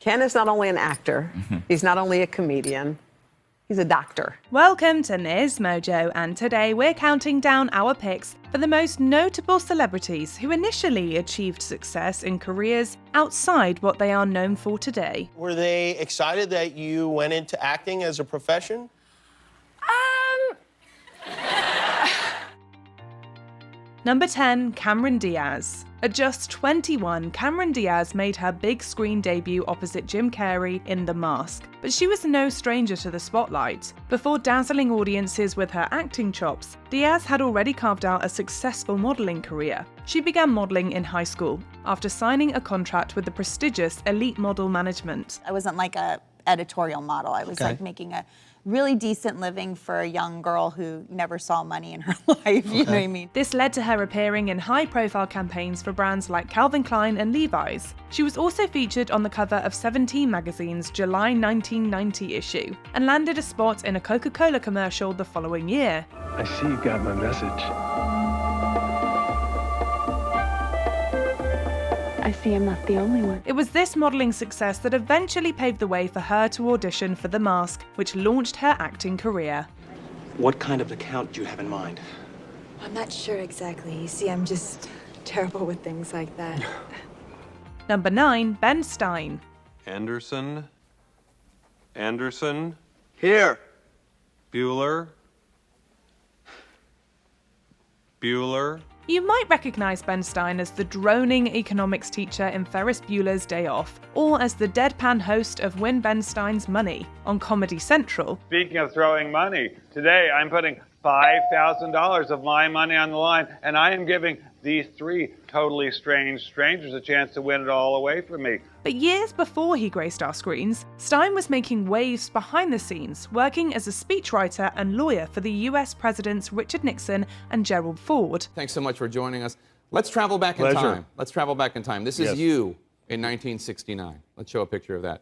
Ken is not only an actor, he's not only a comedian, he's a doctor. Welcome to MsMojo, and today we're counting down our picks for the most notable celebrities who initially achieved success in careers outside what they are known for today. Were they excited that you went into acting as a profession? Number 10, Cameron Diaz. At just 21, Cameron Diaz made her big screen debut opposite Jim Carrey in The Mask, but she was no stranger to the spotlight. Before dazzling audiences with her acting chops, Diaz had already carved out a successful modeling career. She began modeling in high school, after signing a contract with the prestigious Elite Model Management. I wasn't like a editorial model. I was like making a really decent living for a young girl who never saw money in her life, you know what I mean? This led to her appearing in high-profile campaigns for brands like Calvin Klein and Levi's. She was also featured on the cover of 17 magazine's July 1990 issue, and landed a spot in a Coca-Cola commercial the following year. I see you got my message. I see I'm not the only one. It was this modelling success that eventually paved the way for her to audition for The Mask, which launched her acting career. What kind of account do you have in mind? I'm not sure exactly. You see, I'm just terrible with things like that. Number 9, Ben Stein. Anderson. Here. Bueller. You might recognise Ben Stein as the droning economics teacher in Ferris Bueller's Day Off, or as the deadpan host of Win Ben Stein's Money on Comedy Central. Speaking of throwing money, today I'm putting $5,000 of my money on the line, and I am giving these 3 totally strange strangers a chance to win it all away from me. But years before he graced our screens, Stein was making waves behind the scenes, working as a speechwriter and lawyer for the US presidents Richard Nixon and Gerald Ford. Thanks so much for joining us. Let's travel back in time. Let's travel back in time. This is you in 1969. Let's show a picture of that.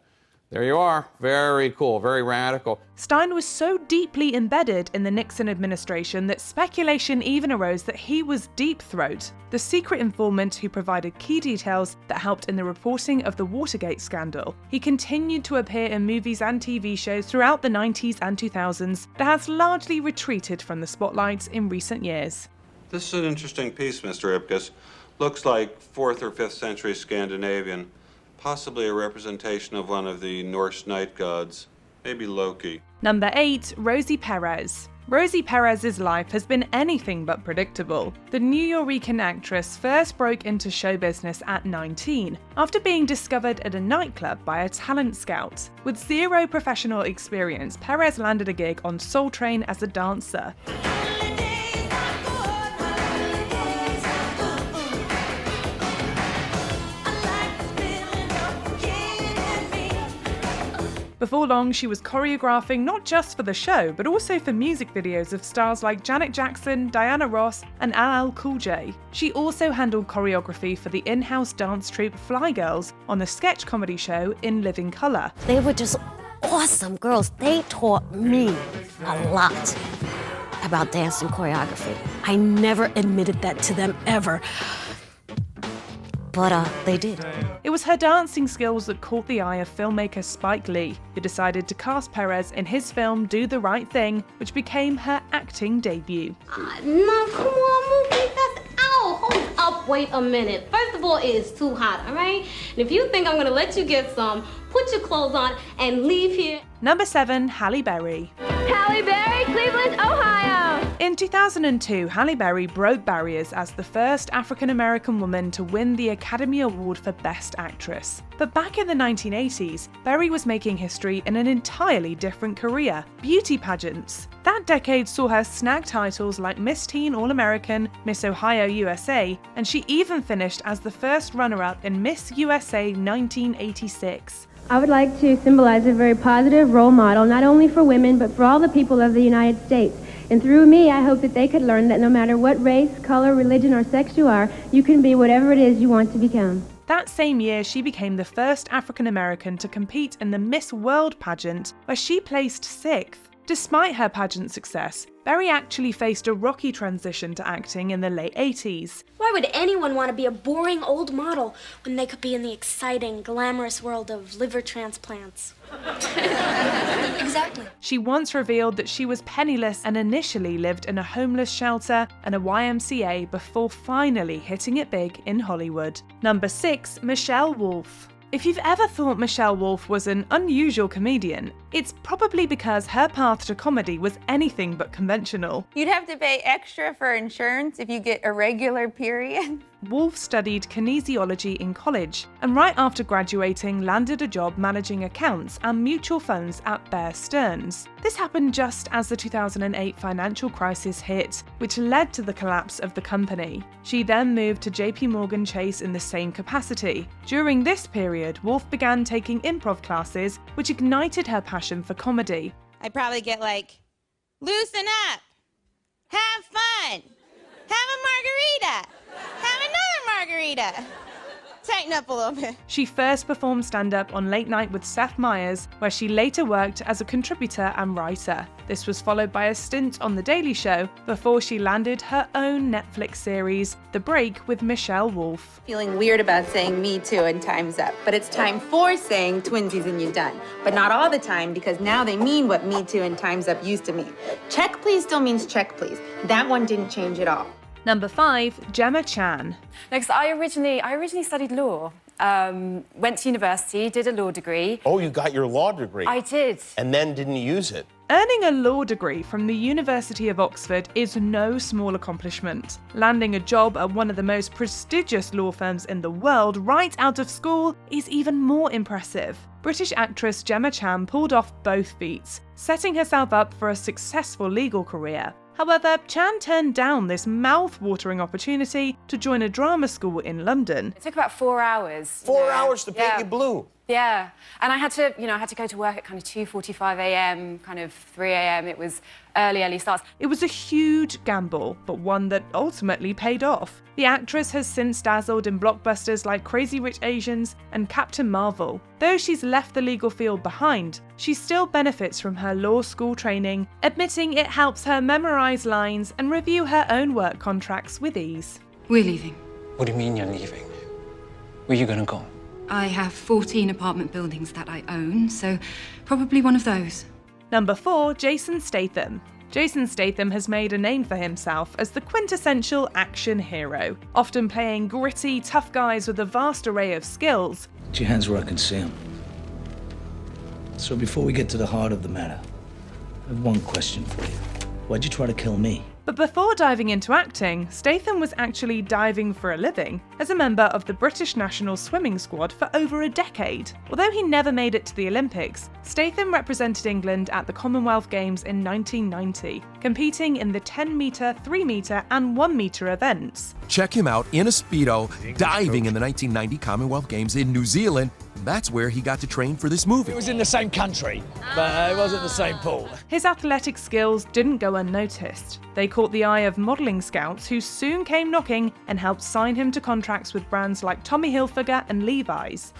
There you are. Very cool, very radical. Stein was so deeply embedded in the Nixon administration that speculation even arose that he was Deep Throat, the secret informant who provided key details that helped in the reporting of the Watergate scandal. He continued to appear in movies and TV shows throughout the 90s and 2000s, but has largely retreated from the spotlight in recent years. This is an interesting piece, Mr. Ipkiss. Looks like 4th or 5th century Scandinavian. Possibly a representation of one of the Norse night gods, maybe Loki. Number 8, Rosie Perez. Rosie Perez's life has been anything but predictable. The Nuyorican actress first broke into show business at 19, after being discovered at a nightclub by a talent scout. With zero professional experience, Perez landed a gig on Soul Train as a dancer. Before long, she was choreographing not just for the show, but also for music videos of stars like Janet Jackson, Diana Ross, and LL Cool J. She also handled choreography for the in-house dance troupe Fly Girls on the sketch comedy show In Living Color. They were just awesome girls. They taught me a lot about dance and choreography. I never admitted that to them ever. But they did. It was her dancing skills that caught the eye of filmmaker Spike Lee, who decided to cast Perez in his film Do the Right Thing, which became her acting debut. No, come on, movie, that's out. Hold up, wait a minute. First of all, it is too hot, all right? And if you think I'm gonna let you get some, put your clothes on and leave here. Number 7, Halle Berry. Halle Berry, Cleveland, Ohio. In 2002, Halle Berry broke barriers as the first African-American woman to win the Academy Award for Best Actress. But back in the 1980s, Berry was making history in an entirely different career: beauty pageants. That decade saw her snag titles like Miss Teen All-American, Miss Ohio USA, and she even finished as the first runner-up in Miss USA 1986. I would like to symbolize a very positive role model, not only for women, but for all the people of the United States. And through me, I hope that they could learn that no matter what race, color, religion, or sex you are, you can be whatever it is you want to become. That same year, she became the first African American to compete in the Miss World pageant, where she placed 6th. Despite her pageant success, Berry actually faced a rocky transition to acting in the late 80s. Why would anyone want to be a boring old model when they could be in the exciting, glamorous world of liver transplants? Exactly. She once revealed that she was penniless and initially lived in a homeless shelter and a YMCA before finally hitting it big in Hollywood. Number 6, Michelle Wolf. If you've ever thought Michelle Wolf was an unusual comedian, it's probably because her path to comedy was anything but conventional. You'd have to pay extra for insurance if you get a regular period. Wolf studied kinesiology in college, and right after graduating landed a job managing accounts and mutual funds at Bear Stearns. This happened just as the 2008 financial crisis hit, which led to the collapse of the company. She then moved to JP Morgan Chase in the same capacity. During this period, Wolf began taking improv classes, which ignited her passion for comedy. I'd probably get like, loosen up, have fun, have a margarita, have another margarita. Tighten up a little bit. She first performed stand-up on Late Night with Seth Meyers, where she later worked as a contributor and writer. This was followed by a stint on The Daily Show before she landed her own Netflix series, The Break with Michelle Wolf. Feeling weird about saying me too and time's up, but it's time for saying twinsies and you're done. But not all the time, because now they mean what me too and time's up used to mean. Check please still means check please. That one didn't change at all. Number 5, Gemma Chan. Next, I originally studied law. Went to university, did a law degree. Oh, you got your law degree. I did. And then didn't use it. Earning a law degree from the University of Oxford is no small accomplishment. Landing a job at one of the most prestigious law firms in the world right out of school is even more impressive. British actress Gemma Chan pulled off both feats, setting herself up for a successful legal career. However, Chan turned down this mouth-watering opportunity to join a drama school in London. It took about 4 hours. 4 hours to paint you blue. Yeah, and I had to go to work at kind of 2:45 a.m., kind of 3 a.m. It was early starts. It was a huge gamble, but one that ultimately paid off. The actress has since dazzled in blockbusters like Crazy Rich Asians and Captain Marvel. Though she's left the legal field behind, she still benefits from her law school training, admitting it helps her memorize lines and review her own work contracts with ease. We're leaving. What do you mean you're leaving? Where are you gonna go? I have 14 apartment buildings that I own, so probably one of those. Number 4, Jason Statham. Jason Statham has made a name for himself as the quintessential action hero, often playing gritty, tough guys with a vast array of skills. Put your hands where I can see them. So before we get to the heart of the matter, I have one question for you. Why'd you try to kill me? But before diving into acting, Statham was actually diving for a living as a member of the British national swimming squad for over a decade. Although he never made it to the Olympics, Statham represented England at the Commonwealth Games in 1990, competing in the 10-metre, 3-metre and 1-metre events. Check him out in a Speedo, diving in the 1990 Commonwealth Games in New Zealand. That's where he got to train for this movie. It was in the same country, but it wasn't the same pool. His athletic skills didn't go unnoticed. They caught the eye of modelling scouts who soon came knocking and helped sign him to contracts with brands like Tommy Hilfiger and Levi's.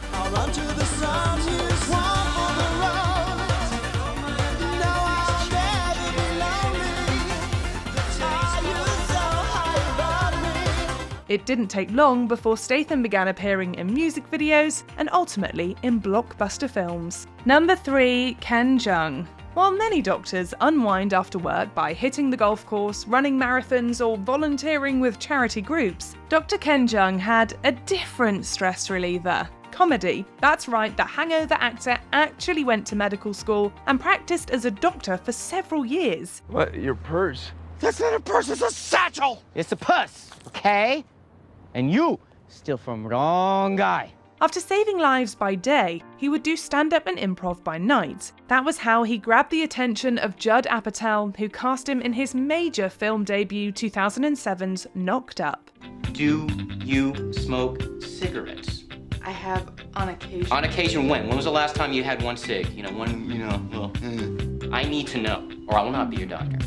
It didn't take long before Statham began appearing in music videos and ultimately in blockbuster films. Number 3, Ken Jeong. While many doctors unwind after work by hitting the golf course, running marathons, or volunteering with charity groups, Dr. Ken Jeong had a different stress reliever. Comedy. That's right, the hangover actor actually went to medical school and practiced as a doctor for several years. What, your purse? That's not a purse, it's a satchel! It's a purse, okay? And you steal from wrong guy. After saving lives by day, he would do stand-up and improv by night. That was how he grabbed the attention of Judd Apatow, who cast him in his major film debut 2007's Knocked Up. Do you smoke cigarettes? I have on occasion. On occasion when? When was the last time you had one cig? I need to know, or I will not be your doctor.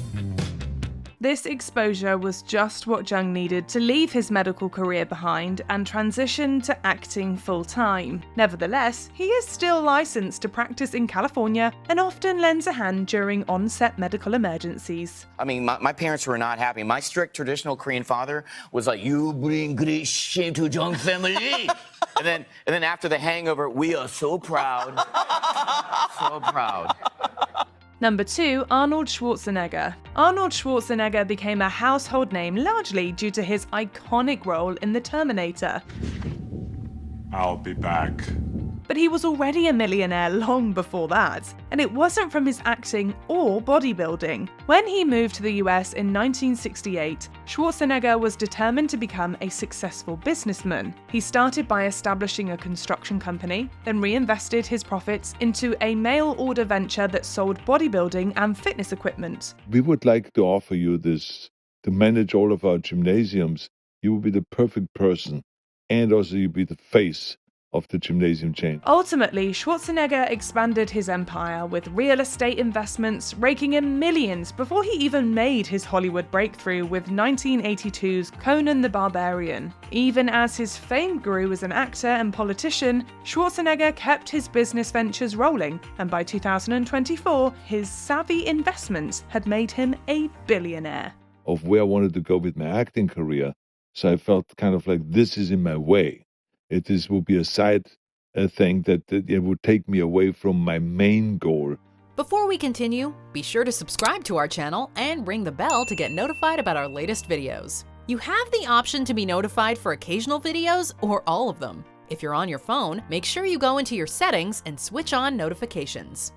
This exposure was just what Jung needed to leave his medical career behind and transition to acting full-time. Nevertheless, he is still licensed to practice in California and often lends a hand during on-set medical emergencies. I mean, my parents were not happy. My strict traditional Korean father was like, "You bring great shame to Jung family." and then after The Hangover, we are so proud. So proud. Number 2, Arnold Schwarzenegger. Arnold Schwarzenegger became a household name largely due to his iconic role in The Terminator. I'll be back. But he was already a millionaire long before that, and it wasn't from his acting or bodybuilding. When he moved to the US in 1968, Schwarzenegger was determined to become a successful businessman. He started by establishing a construction company, then reinvested his profits into a mail order venture that sold bodybuilding and fitness equipment. We would like to offer you this to manage all of our gymnasiums. You will be the perfect person, and also you'll be the face of the gymnasium chain. Ultimately, Schwarzenegger expanded his empire with real estate investments, raking in millions before he even made his Hollywood breakthrough with 1982's Conan the Barbarian. Even as his fame grew as an actor and politician, Schwarzenegger kept his business ventures rolling, and by 2024, his savvy investments had made him a billionaire. Of where I wanted to go with my acting career, so I felt kind of like this is in my way. It will be a side thing that it would take me away from my main goal. Before we continue, be sure to subscribe to our channel and ring the bell to get notified about our latest videos. You have the option to be notified for occasional videos or all of them. If you're on your phone, make sure you go into your settings and switch on notifications.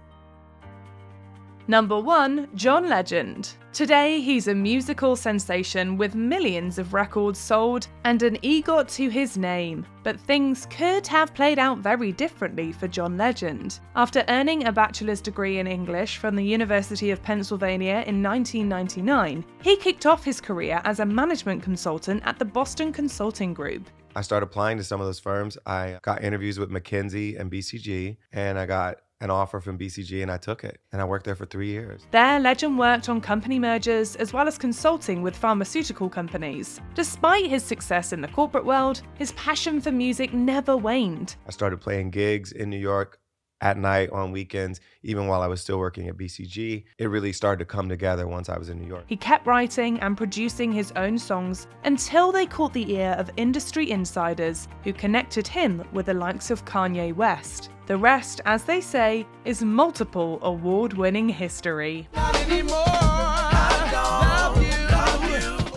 Number 1, John Legend. Today, he's a musical sensation with millions of records sold and an EGOT to his name. But things could have played out very differently for John Legend. After earning a bachelor's degree in English from the University of Pennsylvania in 1999, he kicked off his career as a management consultant at the Boston Consulting Group. I started applying to some of those firms. I got interviews with McKinsey and BCG, and I got an offer from BCG and I took it. And I worked there for 3 years. There, Legend worked on company mergers as well as consulting with pharmaceutical companies. Despite his success in the corporate world, his passion for music never waned. I started playing gigs in New York at night, on weekends, even while I was still working at BCG. It really started to come together once I was in New York. He kept writing and producing his own songs until they caught the ear of industry insiders who connected him with the likes of Kanye West. The rest, as they say, is multiple award-winning history.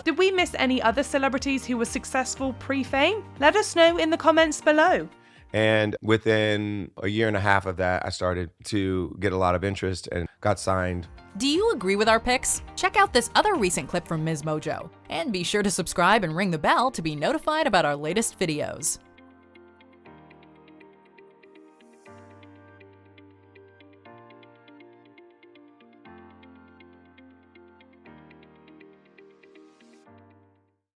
Did we miss any other celebrities who were successful pre-fame? Let us know in the comments below. And within a year and a half of that, I started to get a lot of interest and got signed. Do you agree with our picks? Check out this other recent clip from MsMojo. And be sure to subscribe and ring the bell to be notified about our latest videos.